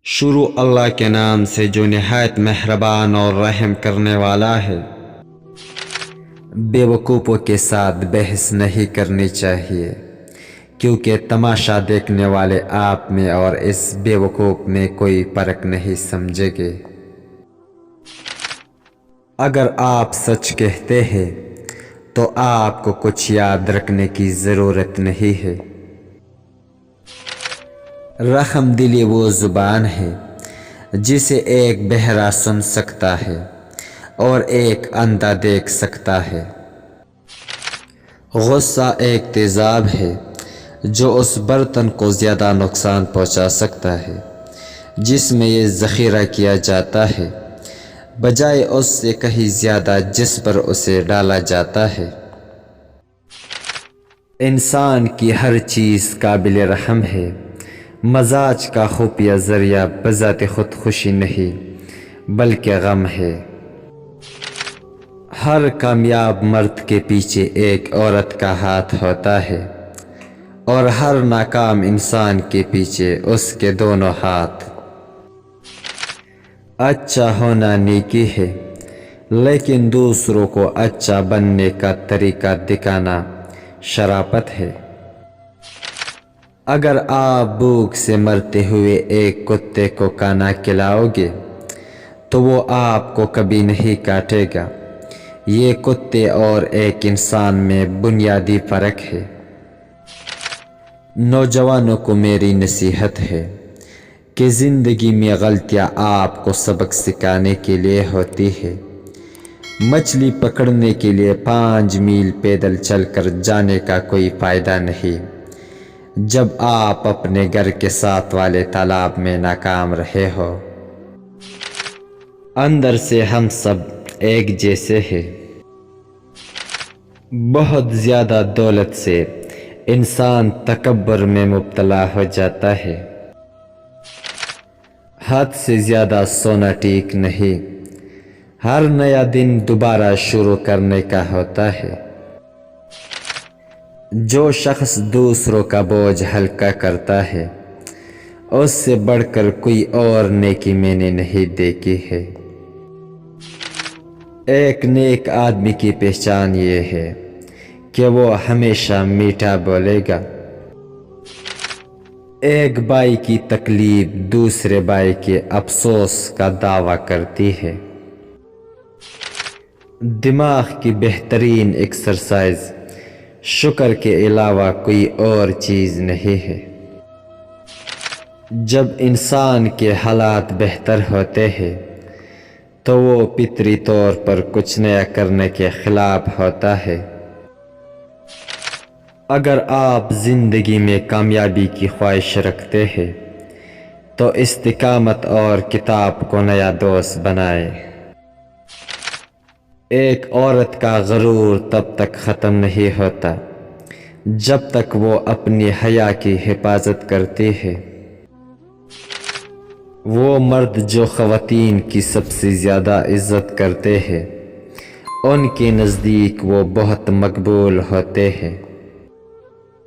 شروع اللہ کے نام سے جو نہایت مہربان اور رحم کرنے والا ہے۔ بے وقوفوں کے ساتھ بحث نہیں کرنی چاہیے، کیونکہ تماشا دیکھنے والے آپ میں اور اس بے وقوف میں کوئی فرق نہیں سمجھیں گے۔ اگر آپ سچ کہتے ہیں تو آپ کو کچھ یاد رکھنے کی ضرورت نہیں ہے۔ رحم دلی وہ زبان ہے جسے ایک بہرا سن سکتا ہے اور ایک اندھا دیکھ سکتا ہے۔ غصہ ایک تیزاب ہے جو اس برتن کو زیادہ نقصان پہنچا سکتا ہے جس میں یہ ذخیرہ کیا جاتا ہے، بجائے اس سے کہیں زیادہ جس پر اسے ڈالا جاتا ہے۔ انسان کی ہر چیز قابل رحم ہے، مزاج کا خفیہ ذریعہ بذات خود خوشی نہیں بلکہ غم ہے۔ ہر کامیاب مرد کے پیچھے ایک عورت کا ہاتھ ہوتا ہے اور ہر ناکام انسان کے پیچھے اس کے دونوں ہاتھ۔ اچھا ہونا نیکی ہے، لیکن دوسروں کو اچھا بننے کا طریقہ دکھانا شرافت ہے۔ اگر آپ بھوک سے مرتے ہوئے ایک کتے کو کھانا کھلاؤ گے تو وہ آپ کو کبھی نہیں کاٹے گا۔ یہ کتے اور ایک انسان میں بنیادی فرق ہے۔ نوجوانوں کو میری نصیحت ہے کہ زندگی میں غلطیاں آپ کو سبق سکھانے کے لیے ہوتی ہے۔ مچھلی پکڑنے کے لیے 5 میل پیدل چل کر جانے کا کوئی فائدہ نہیں جب آپ اپنے گھر کے ساتھ والے تالاب میں ناکام رہے ہو۔ اندر سے ہم سب ایک جیسے ہیں۔ بہت زیادہ دولت سے انسان تکبر میں مبتلا ہو جاتا ہے۔ حد سے زیادہ سونا ٹھیک نہیں۔ ہر نیا دن دوبارہ شروع کرنے کا ہوتا ہے۔ جو شخص دوسروں کا بوجھ ہلکا کرتا ہے اس سے بڑھ کر کوئی اور نیکی میں نے نہیں دیکھی ہے۔ ایک نیک آدمی کی پہچان یہ ہے کہ وہ ہمیشہ میٹھا بولے گا۔ ایک بھائی کی تکلیف دوسرے بھائی کے افسوس کا دعویٰ کرتی ہے۔ دماغ کی بہترین ایکسرسائز شکر کے علاوہ کوئی اور چیز نہیں ہے۔ جب انسان کے حالات بہتر ہوتے ہیں تو وہ فطری طور پر کچھ نیا کرنے کے خلاف ہوتا ہے۔ اگر آپ زندگی میں کامیابی کی خواہش رکھتے ہیں تو استقامت اور کتاب کو نیا دوست بنائیں۔ ایک عورت کا غرور تب تک ختم نہیں ہوتا جب تک وہ اپنی حیا کی حفاظت کرتی ہے۔ وہ مرد جو خواتین کی سب سے زیادہ عزت کرتے ہیں ان کے نزدیک وہ بہت مقبول ہوتے ہیں۔